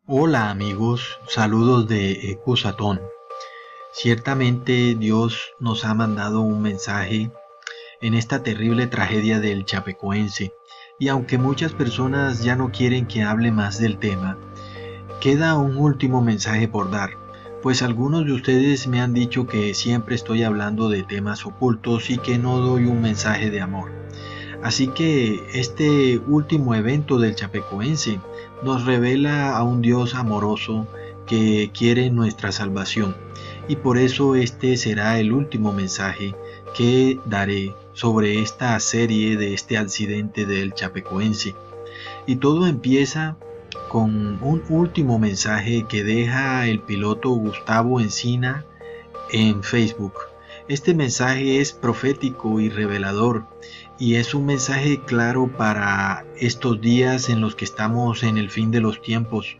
Hola amigos, saludos de Ecusatón. Ciertamente Dios nos ha mandado un mensaje en esta terrible tragedia del Chapecoense, y aunque muchas personas ya no quieren que hable más del tema, queda un último mensaje por dar, pues algunos de ustedes me han dicho que siempre estoy hablando de temas ocultos y que no doy un mensaje de amor. Así que este último evento del Chapecoense nos revela a un Dios amoroso que quiere nuestra salvación, y por eso este será el último mensaje que daré sobre esta serie de este accidente del Chapecoense. Y todo empieza con un último mensaje que deja el piloto Gustavo Encina en Facebook. Este mensaje es profético y revelador, y es un mensaje claro para estos días en los que estamos en el fin de los tiempos.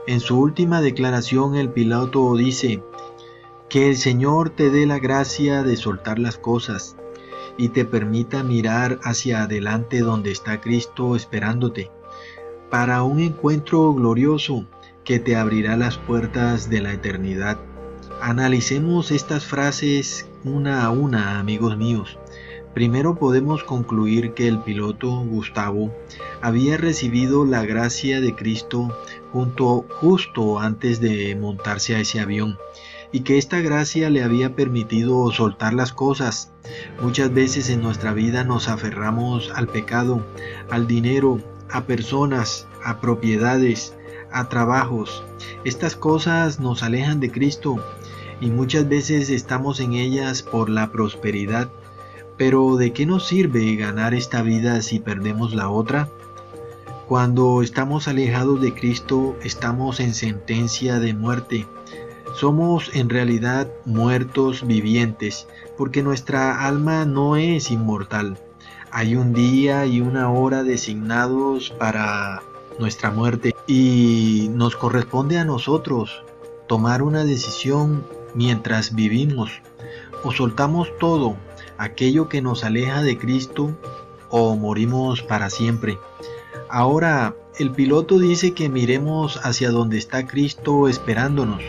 En su última declaración, el piloto dice: que el Señor te dé la gracia de soltar las cosas y te permita mirar hacia adelante donde está Cristo esperándote, para un encuentro glorioso que te abrirá las puertas de la eternidad. Analicemos estas frases una a una, amigos míos. Primero podemos concluir que el piloto Gustavo había recibido la gracia de Cristo justo antes de montarse a ese avión, y que esta gracia le había permitido soltar las cosas. Muchas veces en nuestra vida nos aferramos al pecado, al dinero, a personas, a propiedades, a trabajos. Estas cosas nos alejan de Cristo y muchas veces estamos en ellas por la prosperidad. Pero ¿de qué nos sirve ganar esta vida si perdemos la otra? Cuando estamos alejados de Cristo, estamos en sentencia de muerte. Somos en realidad muertos vivientes, porque nuestra alma no es inmortal. Hay un día y una hora designados para nuestra muerte, y nos corresponde a nosotros tomar una decisión mientras vivimos. O soltamos todo aquello que nos aleja de Cristo, o morimos para siempre. Ahora, el piloto dice que miremos hacia donde está Cristo esperándonos.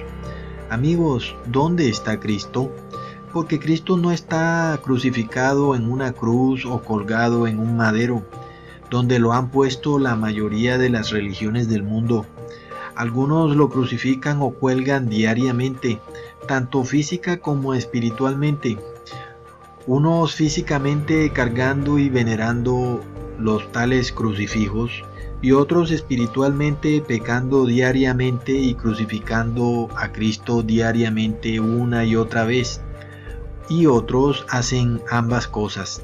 Amigos, ¿dónde está Cristo? Porque Cristo no está crucificado en una cruz o colgado en un madero, donde lo han puesto la mayoría de las religiones del mundo. Algunos lo crucifican o cuelgan diariamente, tanto física como espiritualmente. Unos físicamente cargando y venerando los tales crucifijos, y otros espiritualmente pecando diariamente y crucificando a Cristo diariamente una y otra vez. Y otros hacen ambas cosas.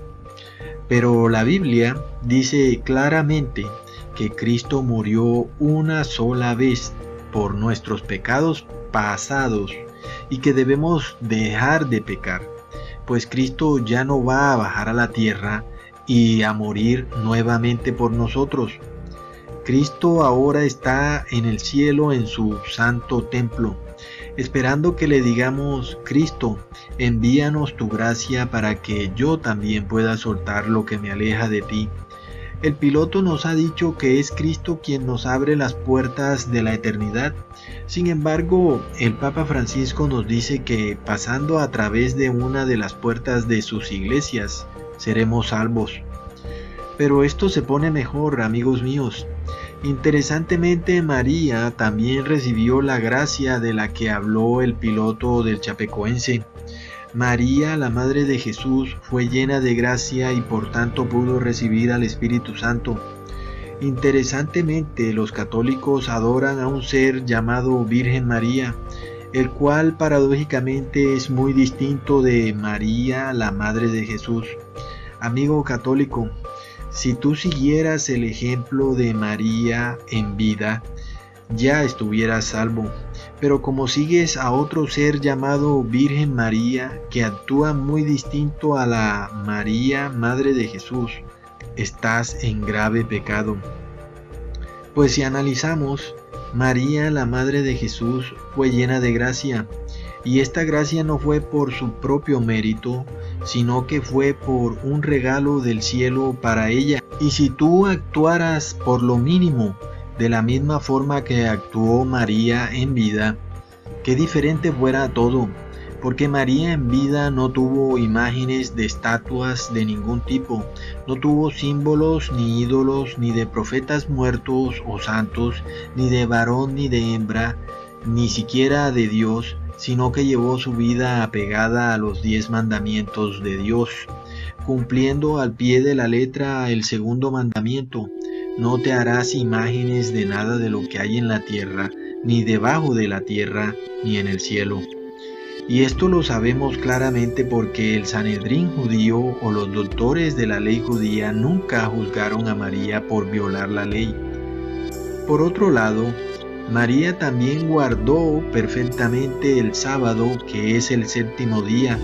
Pero la Biblia dice claramente que Cristo murió una sola vez por nuestros pecados pasados y que debemos dejar de pecar, pues Cristo ya no va a bajar a la tierra y a morir nuevamente por nosotros. Cristo ahora está en el cielo en su santo templo, esperando que le digamos: Cristo, envíanos tu gracia para que yo también pueda soltar lo que me aleja de ti. El piloto nos ha dicho que es Cristo quien nos abre las puertas de la eternidad. Sin embargo, el Papa Francisco nos dice que pasando a través de una de las puertas de sus iglesias, seremos salvos. Pero esto se pone mejor, amigos míos. Interesantemente, María también recibió la gracia de la que habló el piloto del Chapecoense. María, la Madre de Jesús, fue llena de gracia y por tanto pudo recibir al Espíritu Santo. Interesantemente, los católicos adoran a un ser llamado Virgen María, el cual paradójicamente es muy distinto de María, la Madre de Jesús. Amigo católico, si tú siguieras el ejemplo de María en vida, ya estuvieras salvo. Pero como sigues a otro ser llamado Virgen María, que actúa muy distinto a la María, Madre de Jesús, estás en grave pecado. Pues si analizamos, María, la Madre de Jesús, fue llena de gracia, y esta gracia no fue por su propio mérito, sino que fue por un regalo del cielo para ella. Y si tú actuaras por lo mínimo de la misma forma que actuó María en vida, qué diferente fuera todo, porque María en vida no tuvo imágenes de estatuas de ningún tipo, no tuvo símbolos ni ídolos, ni de profetas muertos o santos, ni de varón ni de hembra, ni siquiera de Dios, sino que llevó su vida apegada a los 10 mandamientos de Dios, cumpliendo al pie de la letra el segundo mandamiento: no te harás imágenes de nada de lo que hay en la tierra, ni debajo de la tierra, ni en el cielo. Y esto lo sabemos claramente porque el Sanedrín judío o los doctores de la ley judía nunca juzgaron a María por violar la ley. Por otro lado, María también guardó perfectamente el sábado, que es el séptimo día,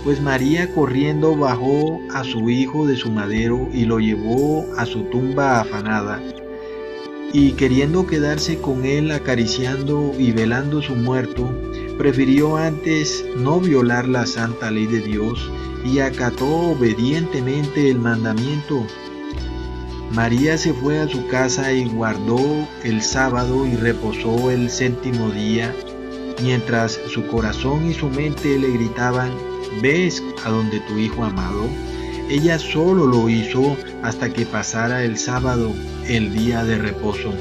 pues María corriendo bajó a su hijo de su madero y lo llevó a su tumba afanada, y queriendo quedarse con él acariciando y velando su muerto, prefirió antes no violar la santa ley de Dios y acató obedientemente el mandamiento. María se fue a su casa y guardó el sábado y reposó el séptimo día, mientras su corazón y su mente le gritaban: ¿ves a donde tu hijo amado? Ella solo lo hizo hasta que pasara el sábado, el día de reposo.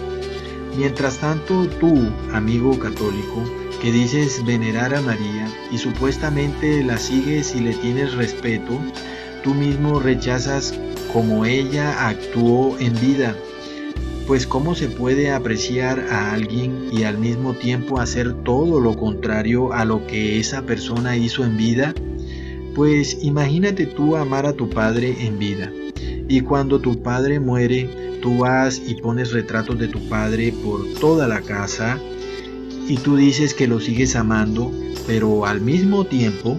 Mientras tanto, tú, amigo católico, que dices venerar a María y supuestamente la sigues y le tienes respeto, tú mismo rechazas como ella actuó en vida. Pues ¿cómo se puede apreciar a alguien y al mismo tiempo hacer todo lo contrario a lo que esa persona hizo en vida? Pues imagínate tú amar a tu padre en vida, y cuando tu padre muere, tú vas y pones retratos de tu padre por toda la casa, y tú dices que lo sigues amando, pero al mismo tiempo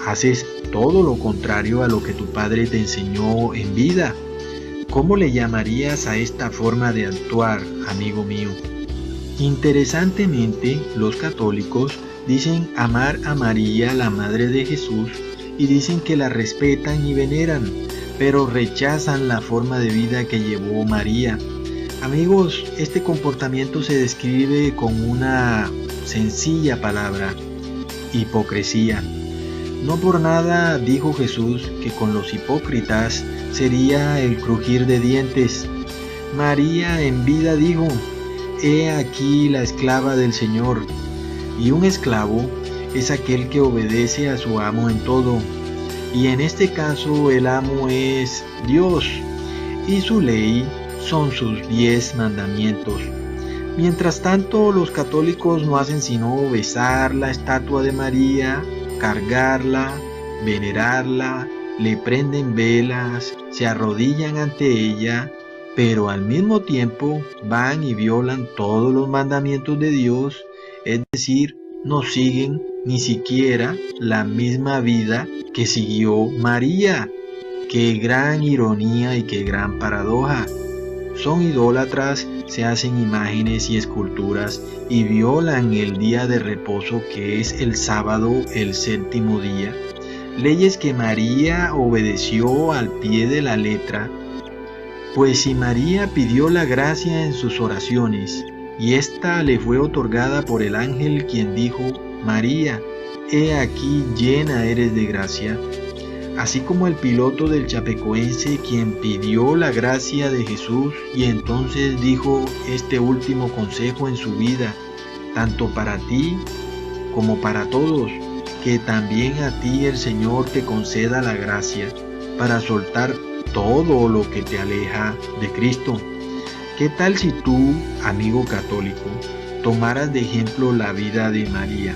haces todo lo contrario a lo que tu padre te enseñó en vida. ¿Cómo le llamarías a esta forma de actuar, amigo mío? Interesantemente, los católicos dicen amar a María, la Madre de Jesús, y dicen que la respetan y veneran, pero rechazan la forma de vida que llevó María. Amigos, este comportamiento se describe con una sencilla palabra: hipocresía. No por nada dijo Jesús que con los hipócritas sería el crujir de dientes. María en vida dijo: he aquí la esclava del Señor. Y un esclavo es aquel que obedece a su amo en todo. Y en este caso el amo es Dios, y su ley son sus 10 mandamientos. Mientras tanto, los católicos no hacen sino besar la estatua de María, cargarla, venerarla, le prenden velas, se arrodillan ante ella, pero al mismo tiempo van y violan todos los mandamientos de Dios, es decir, no siguen ni siquiera la misma vida que siguió María. ¡Qué gran ironía y qué gran paradoja! Son idólatras, se hacen imágenes y esculturas y violan el día de reposo, que es el sábado, el séptimo día, leyes que María obedeció al pie de la letra. Pues si María pidió la gracia en sus oraciones, y ésta le fue otorgada por el ángel, quien dijo: María, he aquí llena eres de gracia, así como el piloto del Chapecoense, quien pidió la gracia de Jesús y entonces dijo este último consejo en su vida: tanto para ti como para todos, que también a ti el Señor te conceda la gracia para soltar todo lo que te aleja de Cristo. ¿Qué tal si tú, amigo católico, tomaras de ejemplo la vida de María?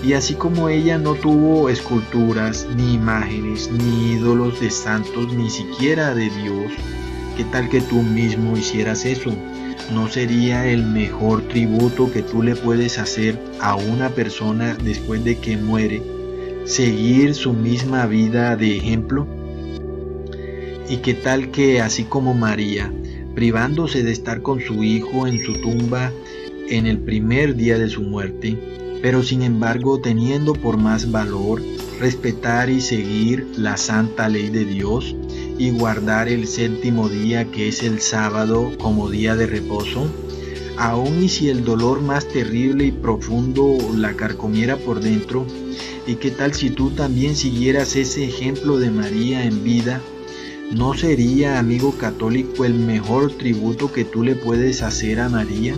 Y así como ella no tuvo esculturas, ni imágenes, ni ídolos de santos, ni siquiera de Dios, ¿qué tal que tú mismo hicieras eso? ¿No sería el mejor tributo que tú le puedes hacer a una persona después de que muere, seguir su misma vida de ejemplo? ¿Y qué tal que, así como María, privándose de estar con su hijo en su tumba en el primer día de su muerte, pero sin embargo teniendo por más valor respetar y seguir la santa ley de Dios y guardar el séptimo día, que es el sábado, como día de reposo, Aun y si el dolor más terrible y profundo la carcomiera por dentro, ¿y qué tal si tú también siguieras ese ejemplo de María en vida? ¿No sería, amigo católico, el mejor tributo que tú le puedes hacer a María?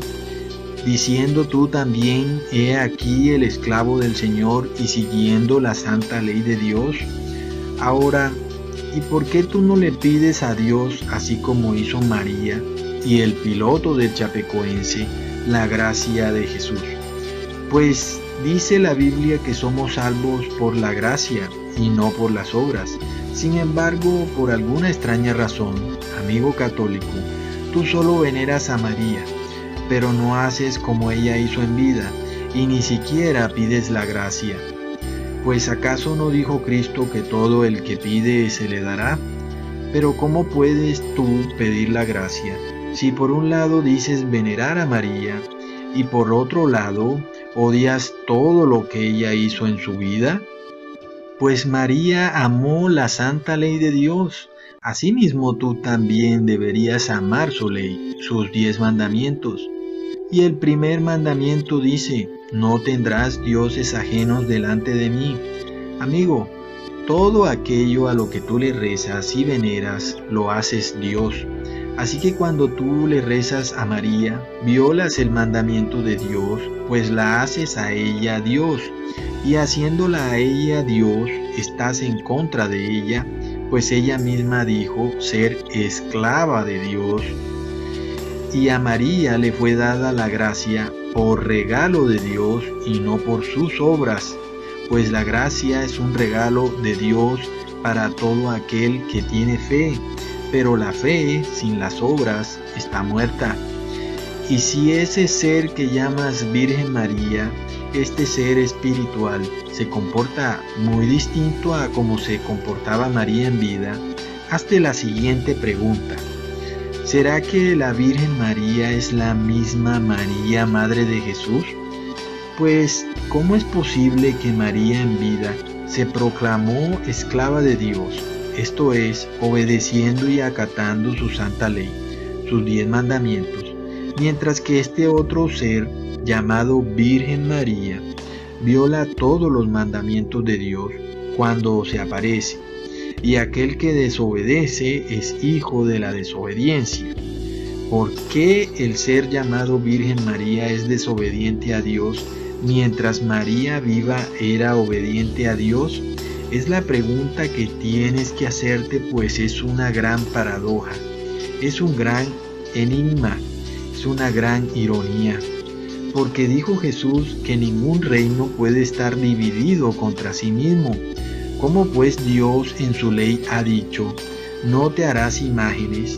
Diciendo tú también, he aquí el esclavo del Señor, y siguiendo la santa ley de Dios. Ahora, ¿y por qué tú no le pides a Dios, así como hizo María y el piloto del Chapecoense, la gracia de Jesús? Pues dice la Biblia que somos salvos por la gracia y no por las obras. Sin embargo, por alguna extraña razón, amigo católico, tú solo veneras a María, pero no haces como ella hizo en vida, y ni siquiera pides la gracia. Pues ¿acaso no dijo Cristo que todo el que pide se le dará? Pero ¿cómo puedes tú pedir la gracia si por un lado dices venerar a María y por otro lado odias todo lo que ella hizo en su vida? Pues María amó la santa ley de Dios. Asimismo tú también deberías amar su ley, sus 10 mandamientos. Y el primer mandamiento dice, no tendrás dioses ajenos delante de mí. Amigo, todo aquello a lo que tú le rezas y veneras, lo haces Dios. Así que cuando tú le rezas a María, violas el mandamiento de Dios, pues la haces a ella Dios. Y haciéndola a ella Dios, estás en contra de ella, pues ella misma dijo ser esclava de Dios. Y a María le fue dada la gracia por regalo de Dios y no por sus obras, pues la gracia es un regalo de Dios para todo aquel que tiene fe, pero la fe sin las obras está muerta. Y si ese ser que llamas Virgen María, este ser espiritual, se comporta muy distinto a como se comportaba María en vida, hazte la siguiente pregunta. ¿Será que la Virgen María es la misma María, Madre de Jesús? Pues, ¿cómo es posible que María en vida se proclamó esclava de Dios? Esto es, obedeciendo y acatando su santa ley, sus 10 mandamientos, mientras que este otro ser, llamado Virgen María, viola todos los mandamientos de Dios cuando se aparece. Y aquel que desobedece es hijo de la desobediencia. ¿Por qué el ser llamado Virgen María es desobediente a Dios, mientras María viva era obediente a Dios? Es la pregunta que tienes que hacerte, pues es una gran paradoja, es un gran enigma, es una gran ironía. Porque dijo Jesús que ningún reino puede estar dividido contra sí mismo. ¿Cómo pues Dios en su ley ha dicho, no te harás imágenes?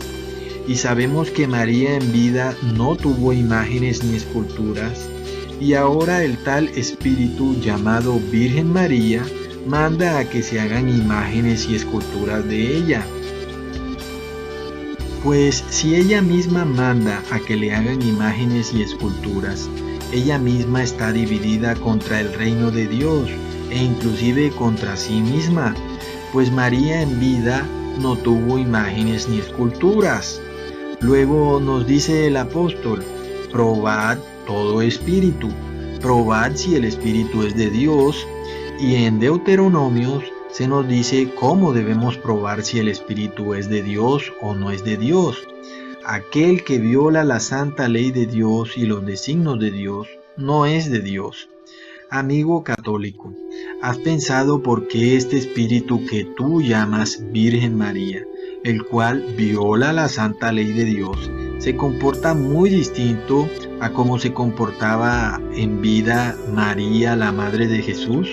Y sabemos que María en vida no tuvo imágenes ni esculturas, y ahora el tal espíritu llamado Virgen María manda a que se hagan imágenes y esculturas de ella. Pues si ella misma manda a que le hagan imágenes y esculturas, ella misma está dividida contra el reino de Dios, e inclusive contra sí misma, pues María en vida no tuvo imágenes ni esculturas. Luego nos dice el apóstol, probad todo espíritu, probad si el espíritu es de Dios, y en Deuteronomios se nos dice cómo debemos probar si el espíritu es de Dios o no es de Dios. Aquel que viola la santa ley de Dios y los designios de Dios no es de Dios. Amigo católico, ¿has pensado por qué este espíritu que tú llamas Virgen María, el cual viola la santa ley de Dios, se comporta muy distinto a cómo se comportaba en vida María, la Madre de Jesús?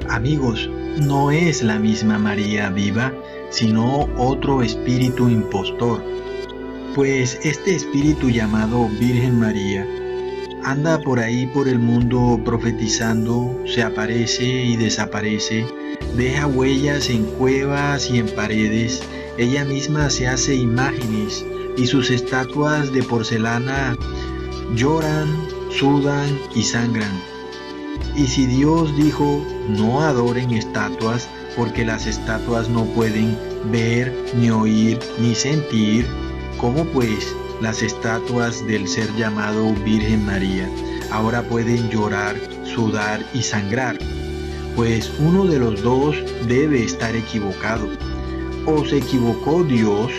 Amigos, no es la misma María viva, sino otro espíritu impostor. Pues este espíritu llamado Virgen María anda por ahí por el mundo profetizando, se aparece y desaparece, deja huellas en cuevas y en paredes, ella misma se hace imágenes y sus estatuas de porcelana lloran, sudan y sangran. Y si Dios dijo, no adoren estatuas, porque las estatuas no pueden ver, ni oír, ni sentir, ¿cómo pues las estatuas del ser llamado Virgen María ahora pueden llorar, sudar y sangrar? Pues uno de los dos debe estar equivocado. O se equivocó Dios,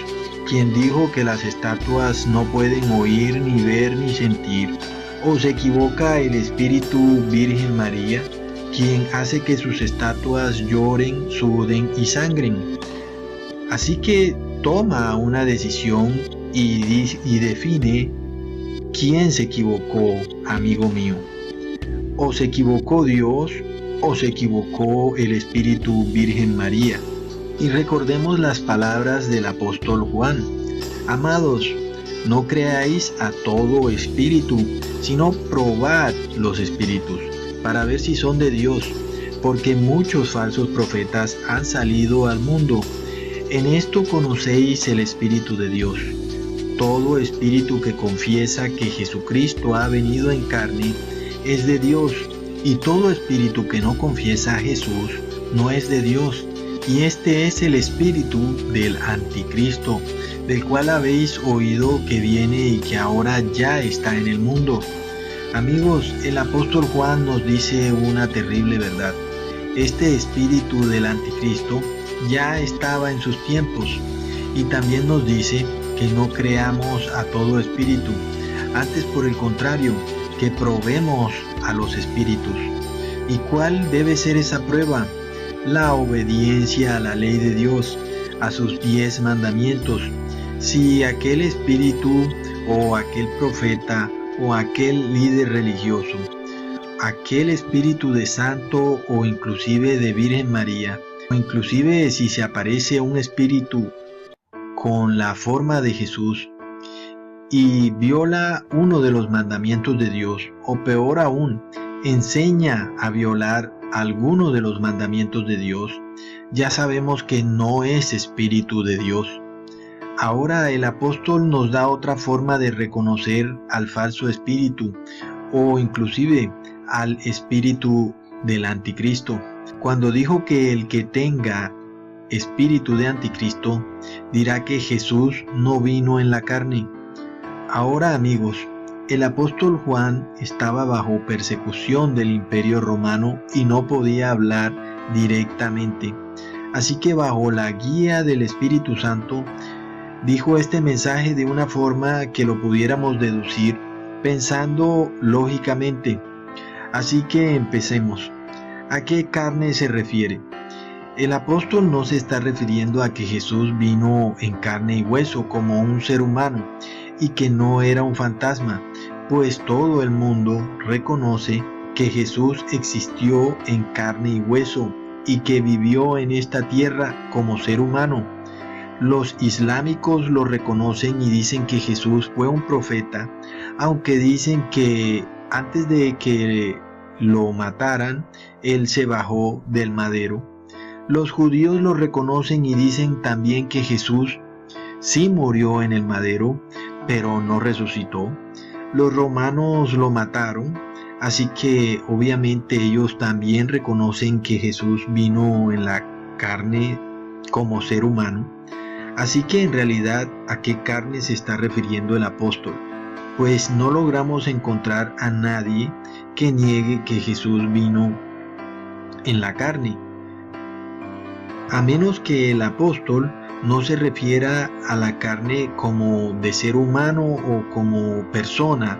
quien dijo que las estatuas no pueden oír, ni ver, ni sentir. O se equivoca el Espíritu Virgen María, quien hace que sus estatuas lloren, suden y sangren. Así que toma una decisión y define quién se equivocó, amigo mío. O se equivocó Dios, o se equivocó el Espíritu Virgen María. Y recordemos las palabras del apóstol Juan: amados, no creáis a todo espíritu, sino probad los espíritus, para ver si son de Dios, porque muchos falsos profetas han salido al mundo. En esto conocéis el Espíritu de Dios. Todo espíritu que confiesa que Jesucristo ha venido en carne es de Dios, y todo espíritu que no confiesa a Jesús no es de Dios. Y este es el espíritu del anticristo, del cual habéis oído que viene y que ahora ya está en el mundo. Amigos, el apóstol Juan nos dice una terrible verdad. Este espíritu del anticristo ya estaba en sus tiempos, y también nos dice que no creamos a todo espíritu, antes por el contrario, que probemos a los espíritus. ¿Y cuál debe ser esa prueba? La obediencia a la ley de Dios, a sus 10 mandamientos. Si aquel espíritu o aquel profeta o aquel líder religioso, aquel espíritu de santo o inclusive de Virgen María, o inclusive si se aparece un espíritu con la forma de Jesús y viola uno de los mandamientos de Dios, o peor aún, enseña a violar alguno de los mandamientos de Dios, ya sabemos que no es espíritu de Dios. Ahora el apóstol nos da otra forma de reconocer al falso espíritu, o inclusive al espíritu del anticristo, cuando dijo que el que tenga espíritu de anticristo dirá que Jesús no vino en la carne. Ahora, amigos, el apóstol Juan estaba bajo persecución del Imperio Romano y no podía hablar directamente. Así que bajo la guía del Espíritu Santo dijo este mensaje de una forma que lo pudiéramos deducir pensando lógicamente. Así que empecemos. ¿A qué carne se refiere? El apóstol no se está refiriendo a que Jesús vino en carne y hueso como un ser humano y que no era un fantasma, pues todo el mundo reconoce que Jesús existió en carne y hueso y que vivió en esta tierra como ser humano. Los islámicos lo reconocen y dicen que Jesús fue un profeta, aunque dicen que antes de que lo mataran, él se bajó del madero. Los judíos lo reconocen y dicen también que Jesús sí murió en el madero, pero no resucitó. Los romanos lo mataron, así que obviamente ellos también reconocen que Jesús vino en la carne como ser humano. Así que en realidad, ¿a qué carne se está refiriendo el apóstol? Pues no logramos encontrar a nadie que niegue que Jesús vino en la carne, a menos que el apóstol no se refiera a la carne como de ser humano o como persona,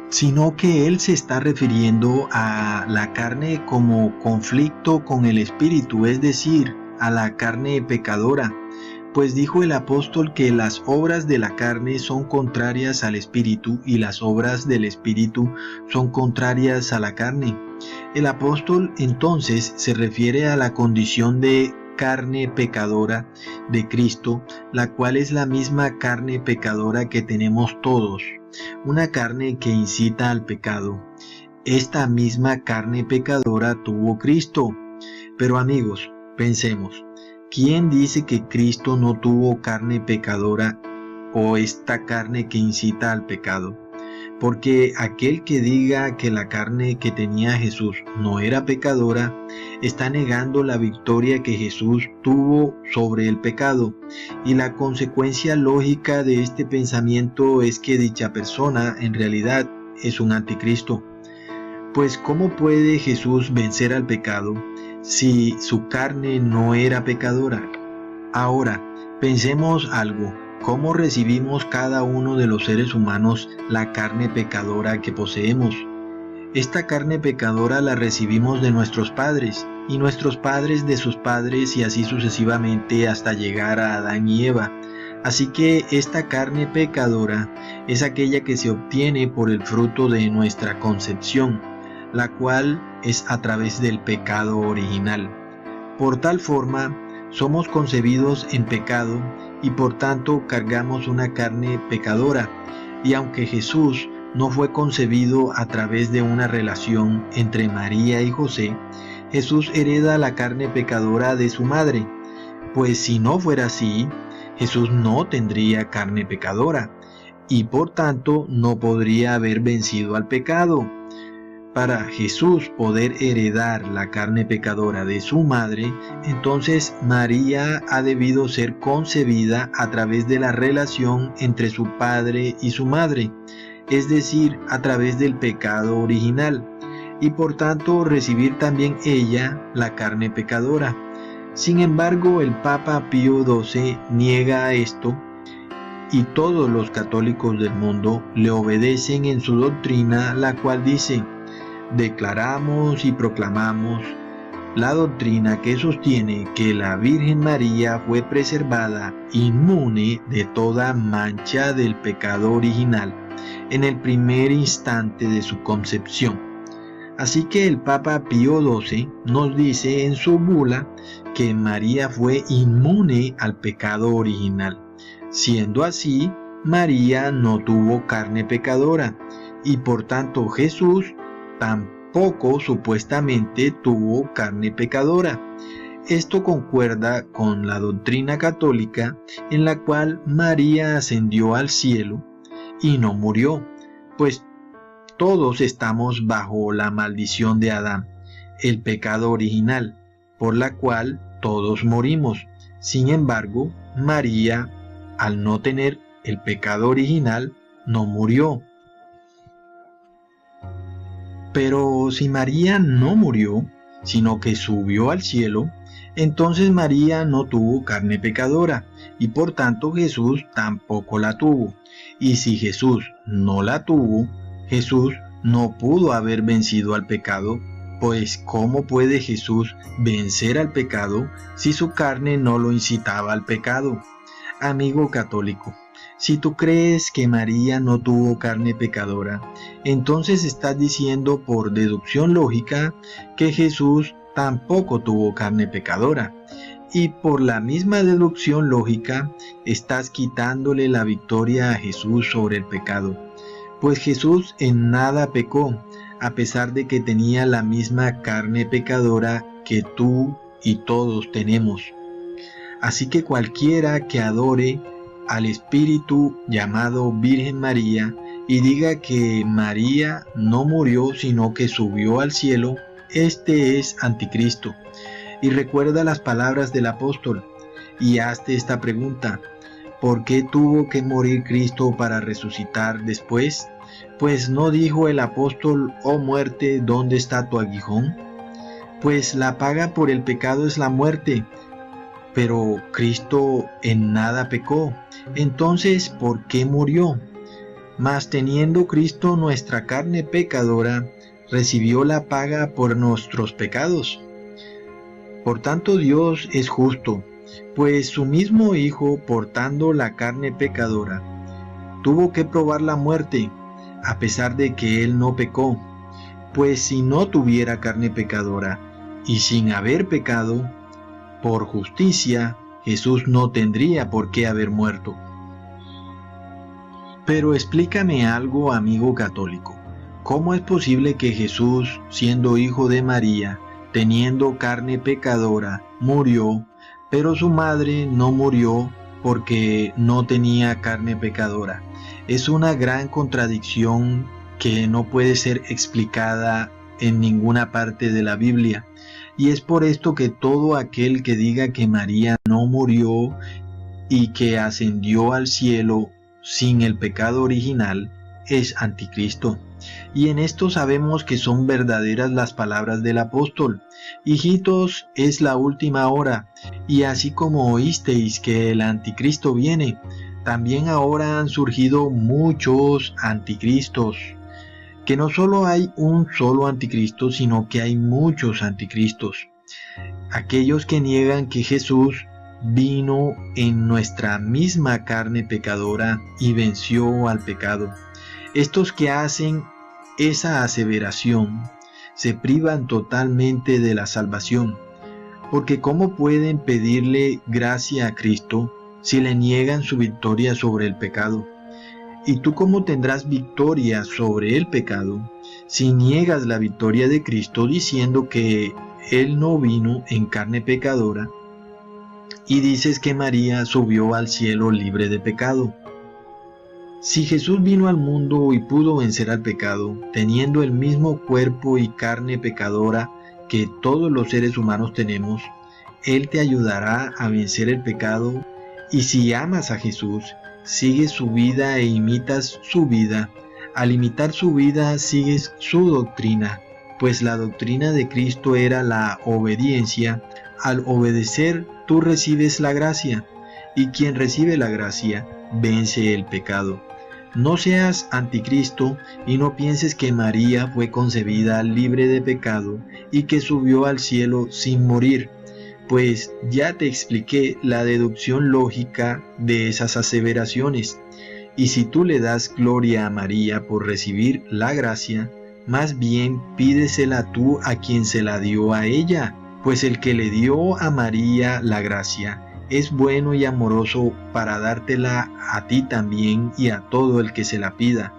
sino que él se está refiriendo a la carne como conflicto con el espíritu, es decir, a la carne pecadora, pues dijo el apóstol que las obras de la carne son contrarias al espíritu y las obras del espíritu son contrarias a la carne. El apóstol entonces se refiere a la condición de carne pecadora de Cristo, la cual es la misma carne pecadora que tenemos todos, una carne que incita al pecado. Esta misma carne pecadora tuvo Cristo. Pero amigos, pensemos, ¿quién dice que Cristo no tuvo carne pecadora o esta carne que incita al pecado? porque aquel que diga que la carne que tenía Jesús no era pecadora, está negando la victoria que Jesús tuvo sobre el pecado, y la consecuencia lógica de este pensamiento es que dicha persona en realidad es un anticristo. Pues ¿cómo puede Jesús vencer al pecado si su carne no era pecadora? Ahora, pensemos algo. ¿Cómo recibimos cada uno de los seres humanos la carne pecadora que poseemos? Esta carne pecadora la recibimos de nuestros padres, y nuestros padres de sus padres, y así sucesivamente hasta llegar a Adán y Eva. Así que esta carne pecadora es aquella que se obtiene por el fruto de nuestra concepción, la cual es a través del pecado original. Por tal forma, somos concebidos en pecado y por tanto cargamos una carne pecadora. Y aunque Jesús no fue concebido a través de una relación entre María y José, Jesús hereda la carne pecadora de su madre. Pues si no fuera así, Jesús no tendría carne pecadora y por tanto no podría haber vencido al pecado. Para Jesús poder heredar la carne pecadora de su madre, entonces María ha debido ser concebida a través de la relación entre su padre y su madre, es decir, a través del pecado original, y por tanto recibir también ella la carne pecadora. Sin embargo, el Papa Pío XII niega esto, y todos los católicos del mundo le obedecen en su doctrina, la cual dice: declaramos y proclamamos la doctrina que sostiene que la Virgen María fue preservada inmune de toda mancha del pecado original en el primer instante de su concepción. Así que el Papa Pío XII nos dice en su bula que María fue inmune al pecado original. Siendo así, María no tuvo carne pecadora y por tanto Jesús tampoco supuestamente tuvo carne pecadora. Esto concuerda con la doctrina católica en la cual María ascendió al cielo y no murió, pues todos estamos bajo la maldición de Adán, el pecado original, por la cual todos morimos. Sin embargo, María, al no tener el pecado original, no murió. Pero si María no murió, sino que subió al cielo, entonces María no tuvo carne pecadora, y por tanto Jesús tampoco la tuvo. Y si Jesús no la tuvo, Jesús no pudo haber vencido al pecado, pues ¿cómo puede Jesús vencer al pecado si su carne no lo incitaba al pecado? Amigo católico, si tú crees que María no tuvo carne pecadora, entonces estás diciendo por deducción lógica que Jesús tampoco tuvo carne pecadora. Y por la misma deducción lógica, estás quitándole la victoria a Jesús sobre el pecado. Pues Jesús en nada pecó, a pesar de que tenía la misma carne pecadora que tú y todos tenemos. Así que cualquiera que adore al Espíritu llamado Virgen María y diga que María no murió sino que subió al cielo, este es anticristo. Y recuerda las palabras del apóstol y hazte esta pregunta: ¿por qué tuvo que morir Cristo para resucitar después? Pues no dijo el apóstol: oh muerte, ¿dónde está tu aguijón? Pues la paga por el pecado es la muerte, pero Cristo en nada pecó. Entonces, ¿por qué murió? Mas teniendo Cristo nuestra carne pecadora, recibió la paga por nuestros pecados. Por tanto, Dios es justo, pues su mismo Hijo, portando la carne pecadora, tuvo que probar la muerte, a pesar de que Él no pecó. Pues si no tuviera carne pecadora, y sin haber pecado, por justicia, Jesús no tendría por qué haber muerto. Pero explícame algo, amigo católico. ¿Cómo es posible que Jesús, siendo hijo de María, teniendo carne pecadora, murió, pero su madre no murió porque no tenía carne pecadora. Es una gran contradicción que no puede ser explicada en ninguna parte de la Biblia. Y es por esto que todo aquel que diga que María no murió y que ascendió al cielo sin el pecado original es anticristo. Y en esto sabemos que son verdaderas las palabras del apóstol: hijitos, es la última hora, y así como oísteis que el anticristo viene, también ahora han surgido muchos anticristos. Que no solo hay un solo anticristo, sino que hay muchos anticristos. Aquellos que niegan que Jesús vino en nuestra misma carne pecadora y venció al pecado. Estos que hacen esa aseveración se privan totalmente de la salvación, porque ¿cómo pueden pedirle gracia a Cristo si le niegan su victoria sobre el pecado? ¿Y tú cómo tendrás victoria sobre el pecado si niegas la victoria de Cristo diciendo que Él no vino en carne pecadora y dices que María subió al cielo libre de pecado? Si Jesús vino al mundo y pudo vencer al pecado, teniendo el mismo cuerpo y carne pecadora que todos los seres humanos tenemos, Él te ayudará a vencer el pecado. Y si amas a Jesús, sigues su vida e imitas su vida. Al imitar su vida, sigues su doctrina, pues la doctrina de Cristo era la obediencia. Al obedecer, tú recibes la gracia, y quien recibe la gracia, vence el pecado. No seas anticristo y no pienses que María fue concebida libre de pecado y que subió al cielo sin morir, pues ya te expliqué la deducción lógica de esas aseveraciones. Y si tú le das gloria a María por recibir la gracia, más bien pídesela tú a quien se la dio a ella, pues el que le dio a María la gracia es bueno y amoroso para dártela a ti también y a todo el que se la pida.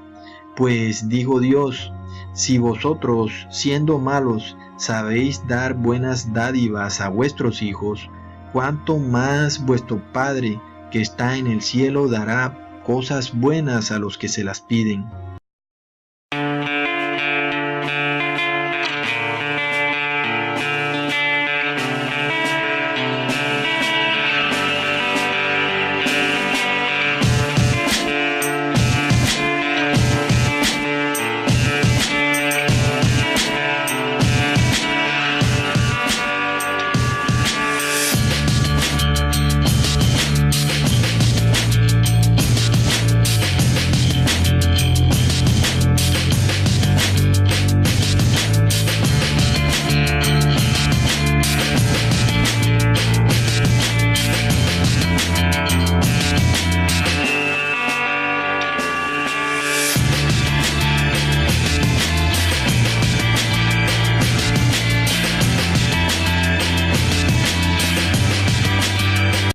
Pues dijo Dios: si vosotros, siendo malos, sabéis dar buenas dádivas a vuestros hijos, cuánto más vuestro Padre que está en el cielo dará cosas buenas a los que se las piden.